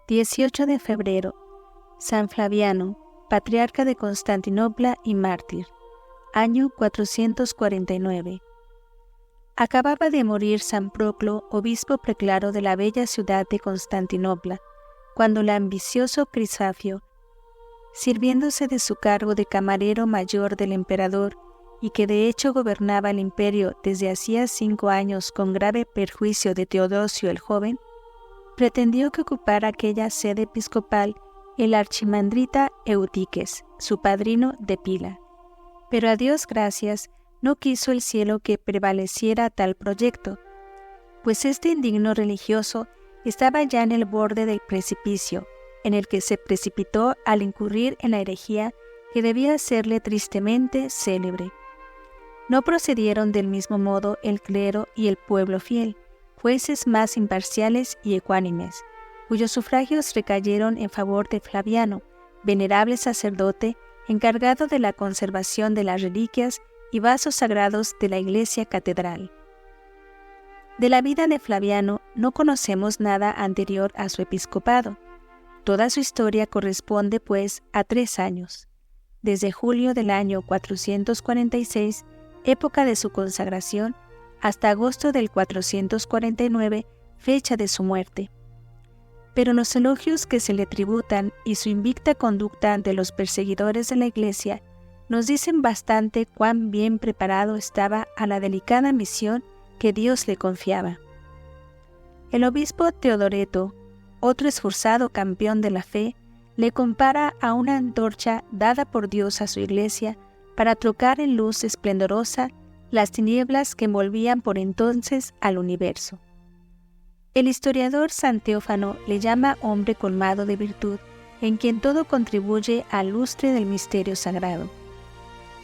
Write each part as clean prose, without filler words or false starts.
18 de febrero. San Flaviano, patriarca de Constantinopla y mártir. Año 449. Acababa de morir San Proclo, obispo preclaro de la bella ciudad de Constantinopla, cuando el ambicioso Crisafio, sirviéndose de su cargo de camarero mayor del emperador, y que de hecho gobernaba el imperio desde hacía 5 años con grave perjuicio de Teodosio el joven, pretendió que ocupara aquella sede episcopal el archimandrita Eutiques, su padrino de pila. Pero a Dios gracias, no quiso el cielo que prevaleciera tal proyecto, pues este indigno religioso estaba ya en el borde del precipicio, en el que se precipitó al incurrir en la herejía que debía hacerle tristemente célebre. No procedieron del mismo modo el clero y el pueblo fiel, jueces más imparciales y ecuánimes, cuyos sufragios recayeron en favor de Flaviano, venerable sacerdote encargado de la conservación de las reliquias y vasos sagrados de la iglesia catedral. De la vida de Flaviano no conocemos nada anterior a su episcopado. Toda su historia corresponde, pues, a 3 años, desde julio del año 446, época de su consagración, hasta agosto del 449, fecha de su muerte. Pero los elogios que se le tributan y su invicta conducta ante los perseguidores de la Iglesia nos dicen bastante cuán bien preparado estaba a la delicada misión que Dios le confiaba. El obispo Teodoreto, otro esforzado campeón de la fe, le compara a una antorcha dada por Dios a su Iglesia para trocar en luz esplendorosa las tinieblas que envolvían por entonces al universo. El historiador San Teófano le llama hombre colmado de virtud, en quien todo contribuye al lustre del misterio sagrado.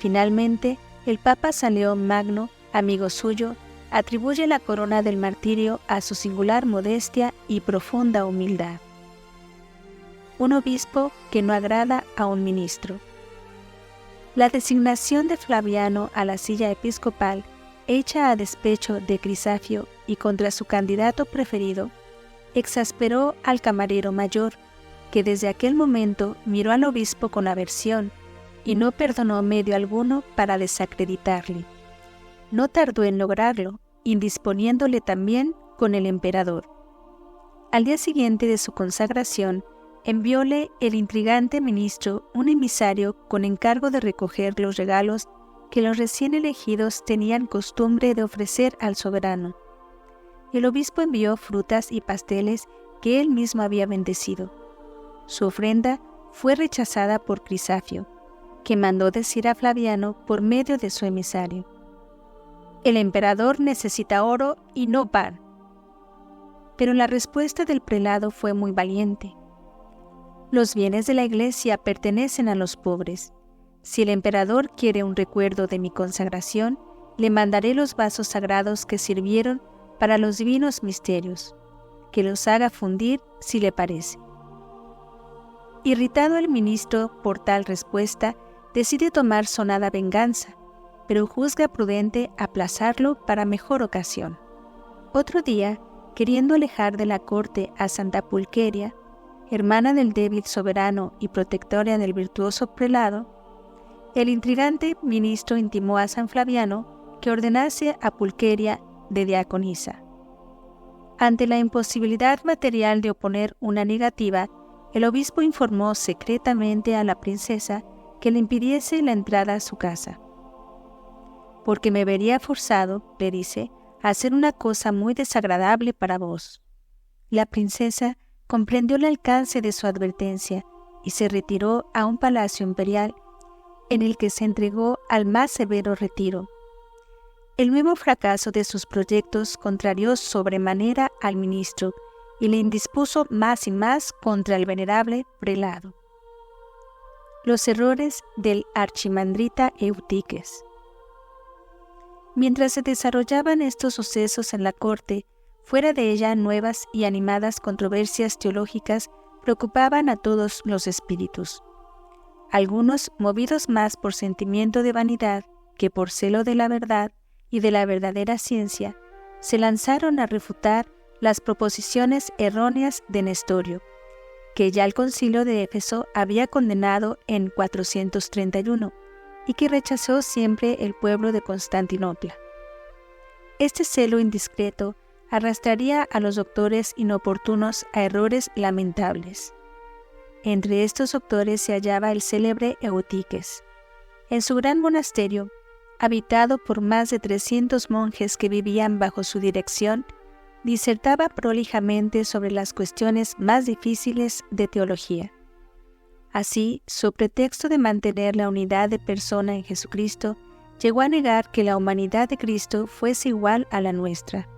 Finalmente, el Papa San León Magno, amigo suyo, atribuye la corona del martirio a su singular modestia y profunda humildad. Un obispo que no agrada a un ministro. La designación de Flaviano a la silla episcopal, hecha a despecho de Crisafio y contra su candidato preferido, exasperó al camarero mayor, que desde aquel momento miró al obispo con aversión y no perdonó medio alguno para desacreditarle. No tardó en lograrlo, indisponiéndole también con el emperador. Al día siguiente de su consagración, envióle el intrigante ministro un emisario con encargo de recoger los regalos que los recién elegidos tenían costumbre de ofrecer al soberano. El obispo envió frutas y pasteles que él mismo había bendecido. Su ofrenda fue rechazada por Crisafio, que mandó decir a Flaviano por medio de su emisario: «El emperador necesita oro y no pan». Pero la respuesta del prelado fue muy valiente: «Los bienes de la iglesia pertenecen a los pobres. Si el emperador quiere un recuerdo de mi consagración, le mandaré los vasos sagrados que sirvieron para los divinos misterios, que los haga fundir si le parece». Irritado el ministro por tal respuesta, decide tomar sonada venganza, pero juzga prudente aplazarlo para mejor ocasión. Otro día, queriendo alejar de la corte a Santa Pulqueria, hermana del débil soberano y protectora del virtuoso prelado, el intrigante ministro intimó a San Flaviano que ordenase a Pulqueria de diaconisa. Ante la imposibilidad material de oponer una negativa, el obispo informó secretamente a la princesa que le impidiese la entrada a su casa. «Porque me vería forzado», le dice, «a hacer una cosa muy desagradable para vos». La princesa comprendió el alcance de su advertencia y se retiró a un palacio imperial en el que se entregó al más severo retiro. El nuevo fracaso de sus proyectos contrarió sobremanera al ministro y le indispuso más y más contra el venerable prelado. Los errores del archimandrita Eutiques. Mientras se desarrollaban estos sucesos en la corte, fuera de ella nuevas y animadas controversias teológicas preocupaban a todos los espíritus. Algunos, movidos más por sentimiento de vanidad que por celo de la verdad y de la verdadera ciencia, se lanzaron a refutar las proposiciones erróneas de Nestorio, que ya el concilio de Éfeso había condenado en 431 y que rechazó siempre el pueblo de Constantinopla. Este celo indiscreto arrastraría a los doctores inoportunos a errores lamentables. Entre estos doctores se hallaba el célebre Eutiques. En su gran monasterio, habitado por más de 300 monjes que vivían bajo su dirección, disertaba prolijamente sobre las cuestiones más difíciles de teología. Así, su pretexto de mantener la unidad de persona en Jesucristo, llegó a negar que la humanidad de Cristo fuese igual a la nuestra.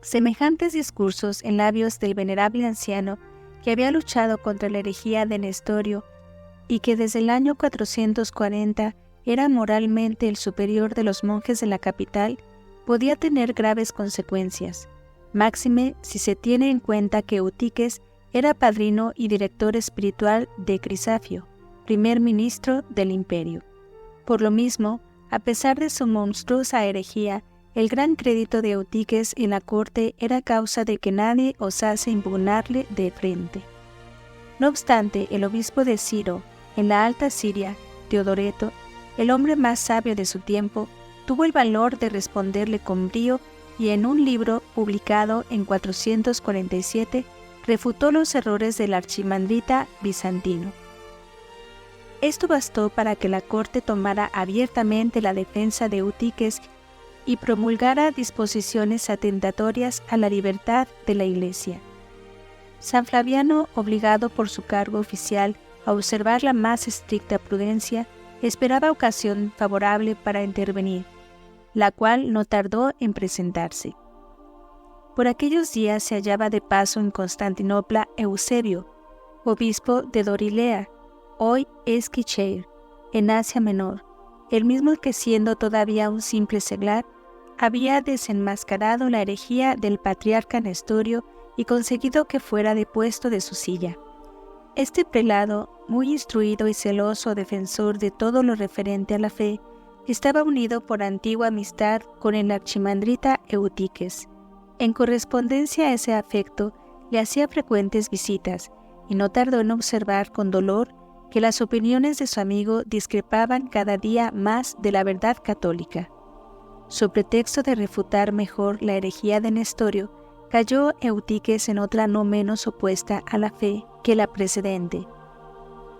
Semejantes discursos en labios del venerable anciano que había luchado contra la herejía de Nestorio y que desde el año 440 era moralmente el superior de los monjes de la capital, podía tener graves consecuencias, máxime si se tiene en cuenta que Eutiques era padrino y director espiritual de Crisafio, primer ministro del imperio. Por lo mismo, a pesar de su monstruosa herejía, el gran crédito de Eutiques en la corte era causa de que nadie osase impugnarle de frente. No obstante, el obispo de Ciro, en la Alta Siria, Teodoreto, el hombre más sabio de su tiempo, tuvo el valor de responderle con brío y en un libro publicado en 447 refutó los errores del archimandrita bizantino. Esto bastó para que la corte tomara abiertamente la defensa de Eutiques y promulgara disposiciones atentatorias a la libertad de la Iglesia. San Flaviano, obligado por su cargo oficial a observar la más estricta prudencia, esperaba ocasión favorable para intervenir, la cual no tardó en presentarse. Por aquellos días se hallaba de paso en Constantinopla Eusebio, obispo de Dorilea, hoy Esquicheir, en Asia Menor, el mismo que siendo todavía un simple seglar, había desenmascarado la herejía del patriarca Nestorio y conseguido que fuera depuesto de su silla. Este prelado, muy instruido y celoso defensor de todo lo referente a la fe, estaba unido por antigua amistad con el archimandrita Eutiques. En correspondencia a ese afecto, le hacía frecuentes visitas, y no tardó en observar con dolor que las opiniones de su amigo discrepaban cada día más de la verdad católica. So pretexto de refutar mejor la herejía de Nestorio, cayó Eutiques en otra no menos opuesta a la fe que la precedente.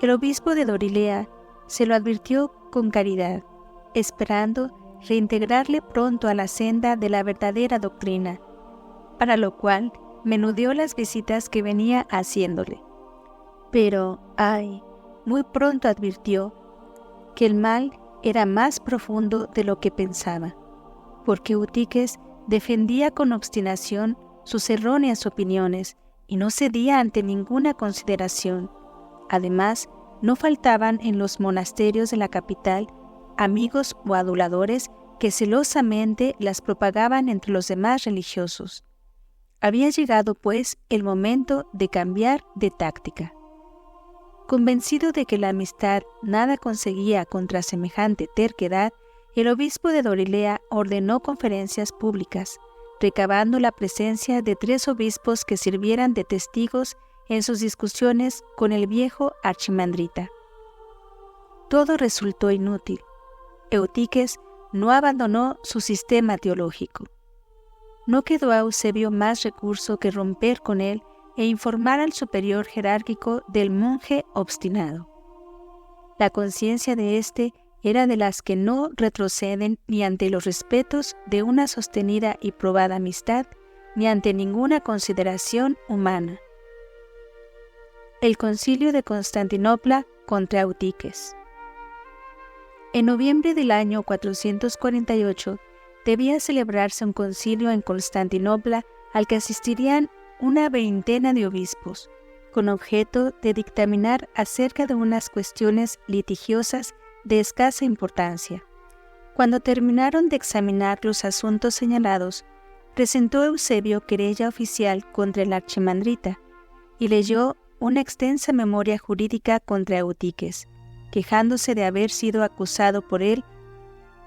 El obispo de Dorilea se lo advirtió con caridad, esperando reintegrarle pronto a la senda de la verdadera doctrina, para lo cual menudeó las visitas que venía haciéndole. Pero, muy pronto advirtió que el mal era más profundo de lo que pensaba, porque Eutiques defendía con obstinación sus erróneas opiniones y no cedía ante ninguna consideración. Además, no faltaban en los monasterios de la capital amigos o aduladores que celosamente las propagaban entre los demás religiosos. Había llegado, pues, el momento de cambiar de táctica. Convencido de que la amistad nada conseguía contra semejante terquedad, el obispo de Dorilea ordenó conferencias públicas, recabando la presencia de 3 obispos que sirvieran de testigos en sus discusiones con el viejo archimandrita. Todo resultó inútil. Eutiques no abandonó su sistema teológico. No quedó a Eusebio más recurso que romper con él e informar al superior jerárquico del monje obstinado. La conciencia de éste era de las que no retroceden ni ante los respetos de una sostenida y probada amistad, ni ante ninguna consideración humana. El Concilio de Constantinopla contra Eutiques. En noviembre del año 448 debía celebrarse un concilio en Constantinopla al que asistirían una veintena de obispos, con objeto de dictaminar acerca de unas cuestiones litigiosas de escasa importancia. Cuando terminaron de examinar los asuntos señalados, presentó Eusebio querella oficial contra el archimandrita y leyó una extensa memoria jurídica contra Eutiques, quejándose de haber sido acusado por él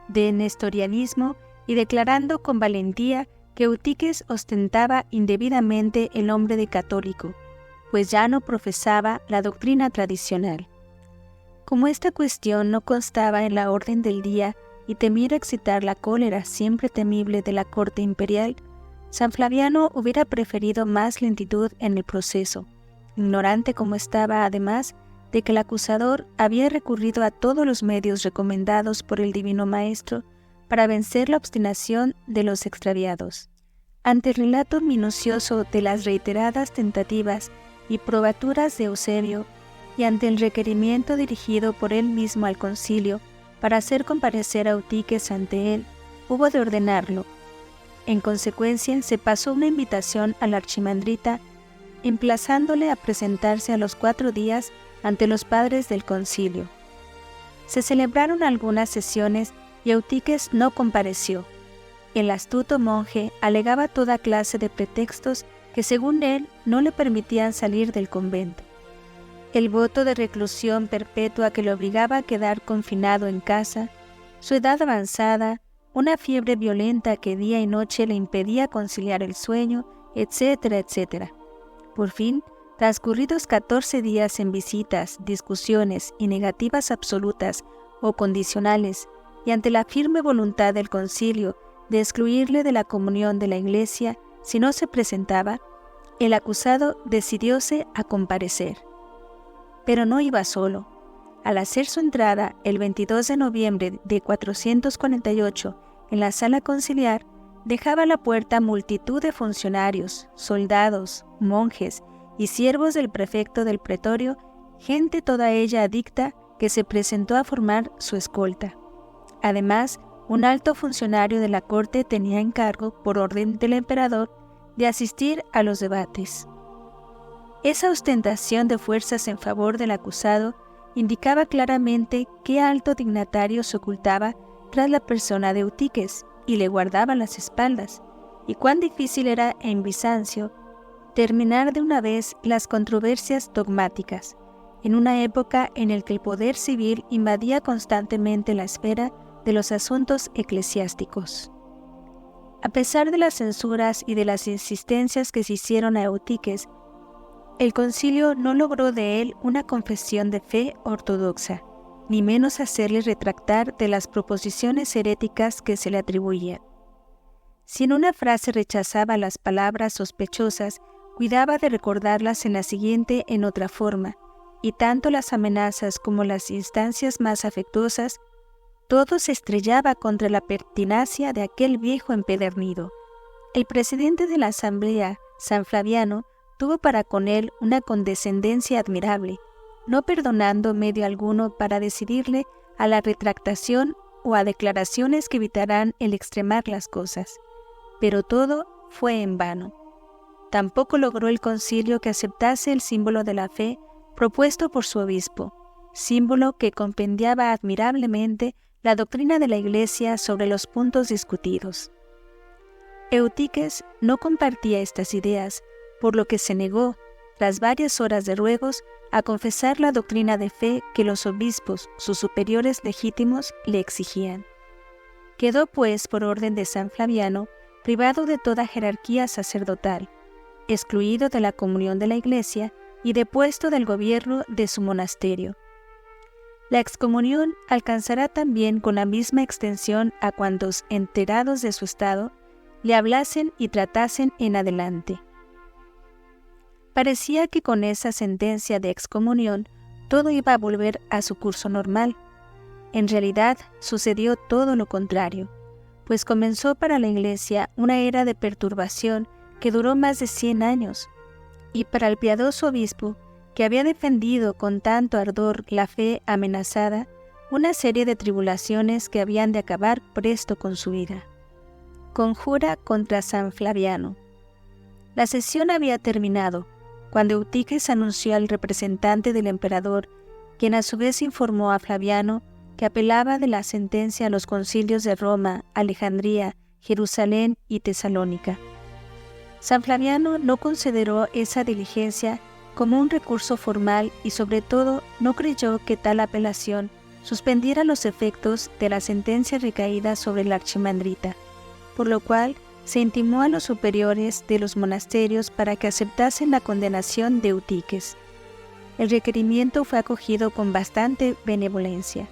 de nestorianismo y declarando con valentía que Eutiques ostentaba indebidamente el nombre de católico, pues ya no profesaba la doctrina tradicional. Como esta cuestión no constaba en la orden del día y temiera excitar la cólera siempre temible de la corte imperial, San Flaviano hubiera preferido más lentitud en el proceso, ignorante como estaba además de que el acusador había recurrido a todos los medios recomendados por el Divino Maestro para vencer la obstinación de los extraviados. Ante el relato minucioso de las reiteradas tentativas y probaturas de Eusebio, y ante el requerimiento dirigido por él mismo al concilio para hacer comparecer a Eutiques ante él, hubo de ordenarlo. En consecuencia, se pasó una invitación al archimandrita, emplazándole a presentarse a los 4 días ante los padres del concilio. Se celebraron algunas sesiones y Eutiques no compareció. El astuto monje alegaba toda clase de pretextos que según él no le permitían salir del convento. El voto de reclusión perpetua que le obligaba a quedar confinado en casa, su edad avanzada, una fiebre violenta que día y noche le impedía conciliar el sueño, etcétera, etcétera. Por fin, transcurridos 14 días en visitas, discusiones y negativas absolutas o condicionales, y ante la firme voluntad del concilio de excluirle de la comunión de la Iglesia si no se presentaba, el acusado decidióse a comparecer. Pero no iba solo. Al hacer su entrada el 22 de noviembre de 448 en la sala conciliar, dejaba a la puerta multitud de funcionarios, soldados, monjes y siervos del prefecto del pretorio, gente toda ella adicta que se presentó a formar su escolta. Además, un alto funcionario de la corte tenía encargo, por orden del emperador, de asistir a los debates. Esa ostentación de fuerzas en favor del acusado indicaba claramente qué alto dignatario se ocultaba tras la persona de Eutiques y le guardaba las espaldas, y cuán difícil era en Bizancio terminar de una vez las controversias dogmáticas, en una época en la que el poder civil invadía constantemente la esfera de los asuntos eclesiásticos. A pesar de las censuras y de las insistencias que se hicieron a Eutiques, el concilio no logró de él una confesión de fe ortodoxa, ni menos hacerle retractar de las proposiciones heréticas que se le atribuían. Si en una frase rechazaba las palabras sospechosas, cuidaba de recordarlas en la siguiente en otra forma, y tanto las amenazas como las instancias más afectuosas, todo se estrellaba contra la pertinacia de aquel viejo empedernido. El presidente de la asamblea, San Flaviano, tuvo para con él una condescendencia admirable, no perdonando medio alguno para decidirle a la retractación o a declaraciones que evitarán el extremar las cosas. Pero todo fue en vano. Tampoco logró el concilio que aceptase el símbolo de la fe propuesto por su obispo, símbolo que compendiaba admirablemente la doctrina de la Iglesia sobre los puntos discutidos. Eutiques no compartía estas ideas, por lo que se negó, tras varias horas de ruegos, a confesar la doctrina de fe que los obispos, sus superiores legítimos, le exigían. Quedó, pues, por orden de San Flaviano, privado de toda jerarquía sacerdotal, excluido de la comunión de la Iglesia y depuesto del gobierno de su monasterio. La excomunión alcanzará también con la misma extensión a cuantos, enterados de su estado, le hablasen y tratasen en adelante. Parecía que con esa sentencia de excomunión todo iba a volver a su curso normal. En realidad sucedió todo lo contrario, pues comenzó para la Iglesia una era de perturbación que duró más de 100 años, y para el piadoso obispo, que había defendido con tanto ardor la fe amenazada, una serie de tribulaciones que habían de acabar presto con su vida. Conjura contra San Flaviano. La sesión había terminado, cuando Eutiques anunció al representante del emperador, quien a su vez informó a Flaviano que apelaba de la sentencia a los concilios de Roma, Alejandría, Jerusalén y Tesalónica. San Flaviano no consideró esa diligencia como un recurso formal y sobre todo no creyó que tal apelación suspendiera los efectos de la sentencia recaída sobre el archimandrita, por lo cual se intimó a los superiores de los monasterios para que aceptasen la condenación de Eutiques. El requerimiento fue acogido con bastante benevolencia.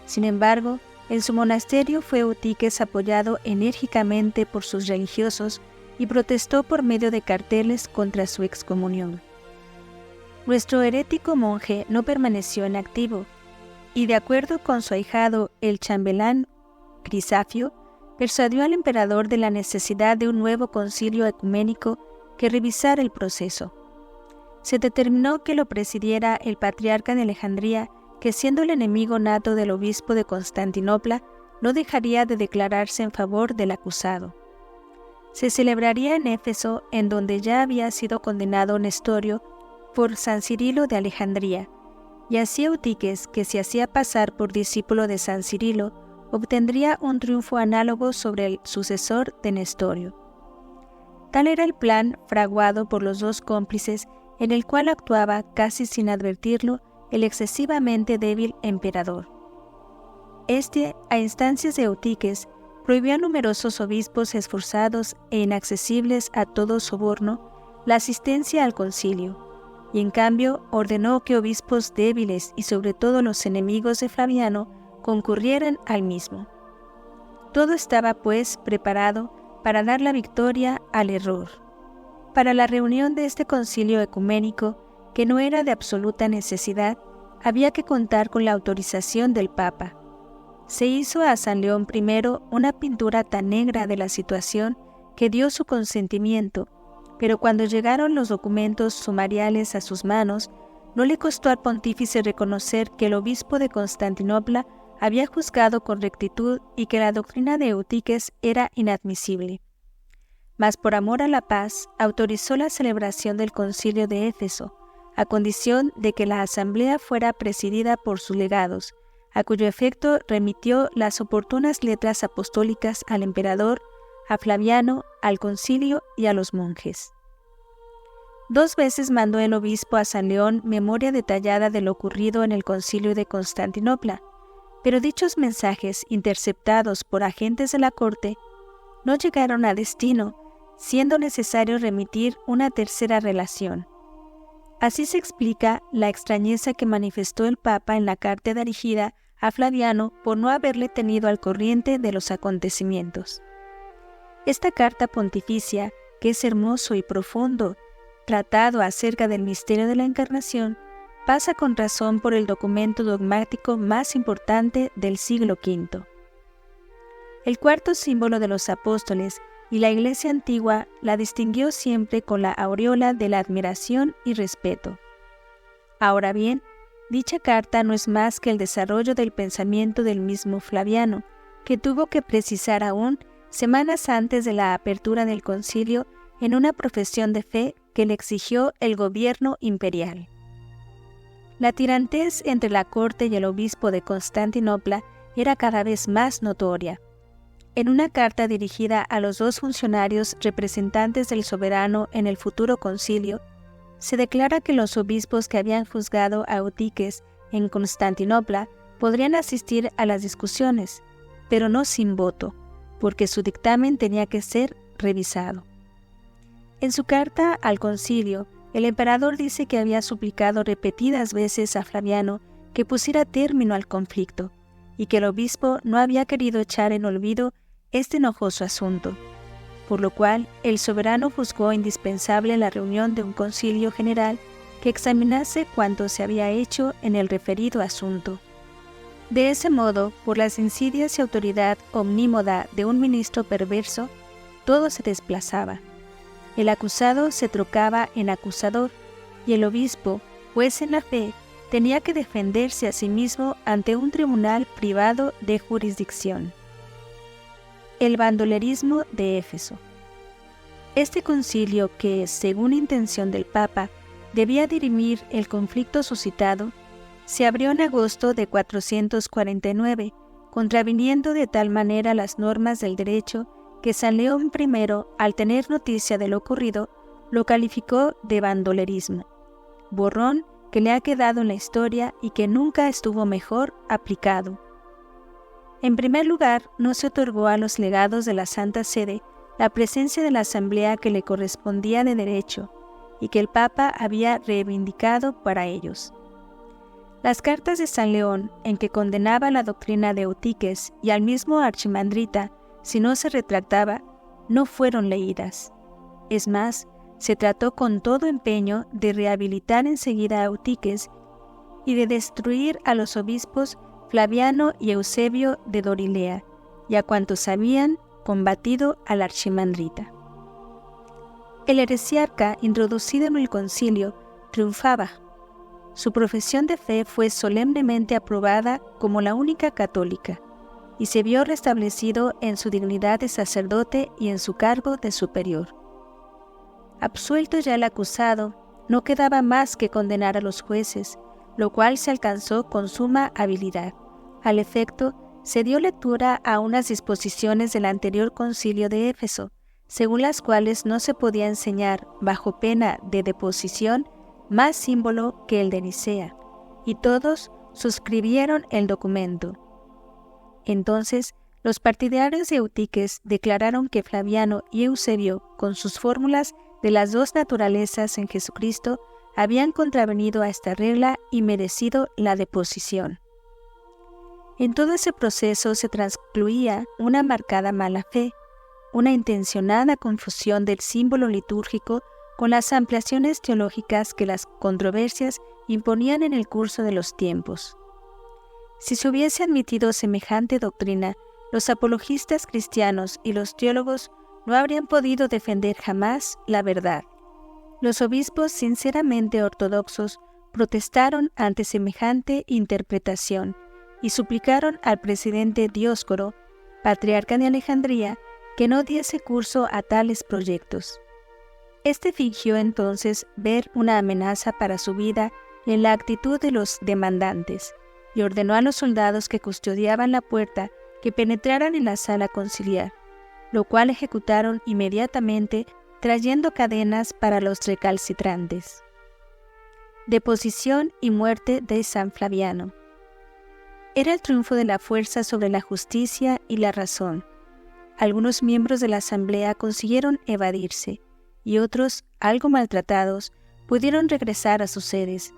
Sin embargo, en su monasterio fue Eutiques apoyado enérgicamente por sus religiosos y protestó por medio de carteles contra su excomunión. Nuestro herético monje no permaneció inactivo, y de acuerdo con su ahijado el chambelán Crisafio, persuadió al emperador de la necesidad de un nuevo concilio ecuménico que revisara el proceso. Se determinó que lo presidiera el patriarca de Alejandría, que siendo el enemigo nato del obispo de Constantinopla, no dejaría de declararse en favor del acusado. Se celebraría en Éfeso, en donde ya había sido condenado Nestorio por San Cirilo de Alejandría, y así Eutiques, que se hacía pasar por discípulo de San Cirilo, obtendría un triunfo análogo sobre el sucesor de Nestorio. Tal era el plan fraguado por los dos cómplices, en el cual actuaba, casi sin advertirlo, el excesivamente débil emperador. Este, a instancias de Eutiques, prohibió a numerosos obispos esforzados e inaccesibles a todo soborno la asistencia al concilio, y en cambio ordenó que obispos débiles y sobre todo los enemigos de Flaviano concurrieran al mismo. Todo estaba, pues, preparado para dar la victoria al error. Para la reunión de este concilio ecuménico, que no era de absoluta necesidad, había que contar con la autorización del Papa. Se hizo a San León I una pintura tan negra de la situación que dio su consentimiento, pero cuando llegaron los documentos sumariales a sus manos, no le costó al pontífice reconocer que el obispo de Constantinopla había juzgado con rectitud y que la doctrina de Eutiques era inadmisible. Mas por amor a la paz, autorizó la celebración del concilio de Éfeso, a condición de que la asamblea fuera presidida por sus legados, a cuyo efecto remitió las oportunas letras apostólicas al emperador, a Flaviano, al concilio y a los monjes. 2 veces mandó el obispo a San León memoria detallada de lo ocurrido en el concilio de Constantinopla, pero dichos mensajes, interceptados por agentes de la corte, no llegaron a destino, siendo necesario remitir una tercera relación. Así se explica la extrañeza que manifestó el Papa en la carta dirigida a Flaviano por no haberle tenido al corriente de los acontecimientos. Esta carta pontificia, que es hermoso y profundo, tratado acerca del misterio de la Encarnación, pasa con razón por el documento dogmático más importante del siglo V. El cuarto símbolo de los apóstoles y la Iglesia antigua la distinguió siempre con la aureola de la admiración y respeto. Ahora bien, dicha carta no es más que el desarrollo del pensamiento del mismo Flaviano, que tuvo que precisar aún semanas antes de la apertura del concilio en una profesión de fe que le exigió el gobierno imperial. La tirantez entre la corte y el obispo de Constantinopla era cada vez más notoria. En una carta dirigida a los 2 funcionarios representantes del soberano en el futuro concilio, se declara que los obispos que habían juzgado a Eutiques en Constantinopla podrían asistir a las discusiones, pero no sin voto, porque su dictamen tenía que ser revisado. En su carta al concilio, el emperador dice que había suplicado repetidas veces a Flaviano que pusiera término al conflicto, y que el obispo no había querido echar en olvido este enojoso asunto, por lo cual el soberano juzgó indispensable la reunión de un concilio general que examinase cuanto se había hecho en el referido asunto. De ese modo, por las insidias y autoridad omnímoda de un ministro perverso, todo se desplazaba. El acusado se trocaba en acusador, y el obispo, juez en la fe, tenía que defenderse a sí mismo ante un tribunal privado de jurisdicción. El bandolerismo de Éfeso. Este concilio que, según intención del Papa, debía dirimir el conflicto suscitado, se abrió en agosto de 449, contraviniendo de tal manera las normas del derecho que San León I, al tener noticia de lo ocurrido, lo calificó de bandolerismo, borrón que le ha quedado en la historia y que nunca estuvo mejor aplicado. En primer lugar, no se otorgó a los legados de la Santa Sede la presencia de la asamblea que le correspondía de derecho y que el Papa había reivindicado para ellos. Las cartas de San León, en que condenaba la doctrina de Eutiques y al mismo archimandrita si no se retractaba, no fueron leídas. Es más, se trató con todo empeño de rehabilitar enseguida a Eutiques y de destruir a los obispos Flaviano y Eusebio de Dorilea y a cuantos habían combatido al archimandrita. El heresiarca, introducido en el concilio, triunfaba. Su profesión de fe fue solemnemente aprobada como la única católica, y se vio restablecido en su dignidad de sacerdote y en su cargo de superior. Absuelto ya el acusado, no quedaba más que condenar a los jueces, lo cual se alcanzó con suma habilidad. Al efecto, se dio lectura a unas disposiciones del anterior concilio de Éfeso, según las cuales no se podía enseñar, bajo pena de deposición, más símbolo que el de Nicea, y todos suscribieron el documento. Entonces, los partidarios de Eutiques declararon que Flaviano y Eusebio, con sus fórmulas de las dos naturalezas en Jesucristo, habían contravenido a esta regla y merecido la deposición. En todo ese proceso se transcluía una marcada mala fe, una intencionada confusión del símbolo litúrgico con las ampliaciones teológicas que las controversias imponían en el curso de los tiempos. Si se hubiese admitido semejante doctrina, los apologistas cristianos y los teólogos no habrían podido defender jamás la verdad. Los obispos sinceramente ortodoxos protestaron ante semejante interpretación y suplicaron al presidente Dioscoro, patriarca de Alejandría, que no diese curso a tales proyectos. Este fingió entonces ver una amenaza para su vida en la actitud de los demandantes y ordenó a los soldados que custodiaban la puerta que penetraran en la sala conciliar, lo cual ejecutaron inmediatamente trayendo cadenas para los recalcitrantes. Deposición y muerte de San Flaviano. Era el triunfo de la fuerza sobre la justicia y la razón. Algunos miembros de la asamblea consiguieron evadirse, y otros, algo maltratados, pudieron regresar a sus sedes.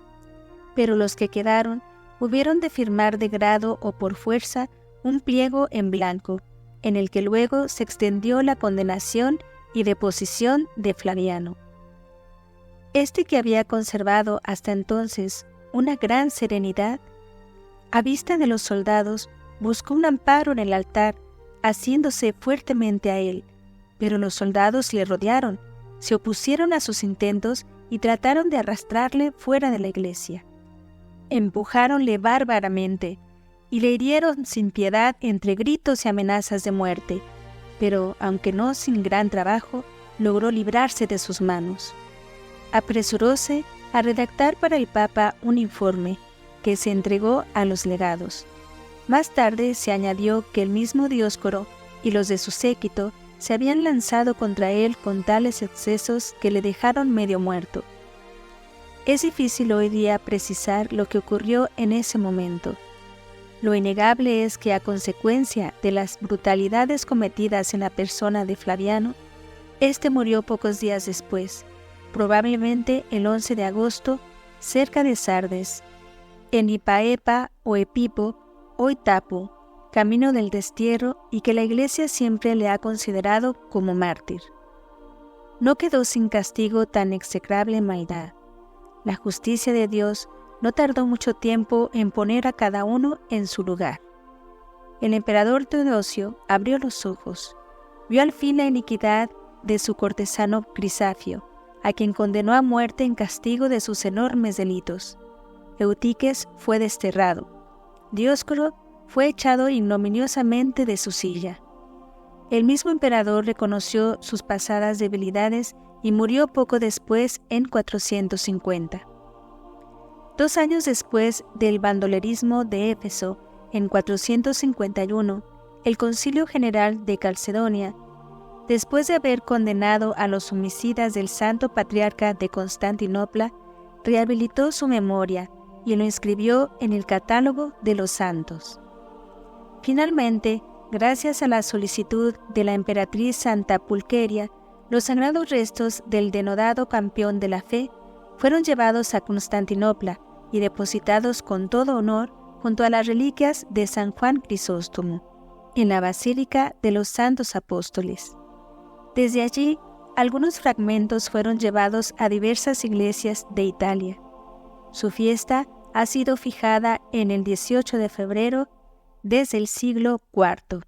Pero los que quedaron hubieron de firmar de grado o por fuerza un pliego en blanco, en el que luego se extendió la condenación y deposición de Flaviano. Este, que había conservado hasta entonces una gran serenidad, a vista de los soldados, buscó un amparo en el altar, haciéndose fuertemente a él, pero los soldados le rodearon, se opusieron a sus intentos y trataron de arrastrarle fuera de la iglesia. Empujáronle bárbaramente y le hirieron sin piedad entre gritos y amenazas de muerte, pero, aunque no sin gran trabajo, logró librarse de sus manos. Apresuróse a redactar para el Papa un informe que se entregó a los legados. Más tarde se añadió que el mismo Dioscoro y los de su séquito se habían lanzado contra él con tales excesos que le dejaron medio muerto. Es difícil hoy día precisar lo que ocurrió en ese momento. Lo innegable es que a consecuencia de las brutalidades cometidas en la persona de Flaviano, éste murió pocos días después, probablemente el 11 de agosto, cerca de Sardes, en Ipaepa o Epipo, hoy Tapo, camino del destierro, y que la Iglesia siempre le ha considerado como mártir. No quedó sin castigo tan execrable maldad. La justicia de Dios no tardó mucho tiempo en poner a cada uno en su lugar. El emperador Teodosio abrió los ojos, vio al fin la iniquidad de su cortesano Crisafio, a quien condenó a muerte en castigo de sus enormes delitos. Eutiques fue desterrado. Dioscoro fue echado ignominiosamente de su silla. El mismo emperador reconoció sus pasadas debilidades y murió poco después en 450. 2 años después del bandolerismo de Éfeso, en 451, el Concilio General de Calcedonia, después de haber condenado a los homicidas del Santo Patriarca de Constantinopla, rehabilitó su memoria y lo inscribió en el catálogo de los santos. Finalmente, Gracias a la solicitud de la emperatriz Santa Pulqueria, los sagrados restos del denodado campeón de la fe fueron llevados a Constantinopla y depositados con todo honor junto a las reliquias de San Juan Crisóstomo, en la Basílica de los Santos Apóstoles. Desde allí, algunos fragmentos fueron llevados a diversas iglesias de Italia. Su fiesta ha sido fijada en el 18 de febrero desde el siglo IV.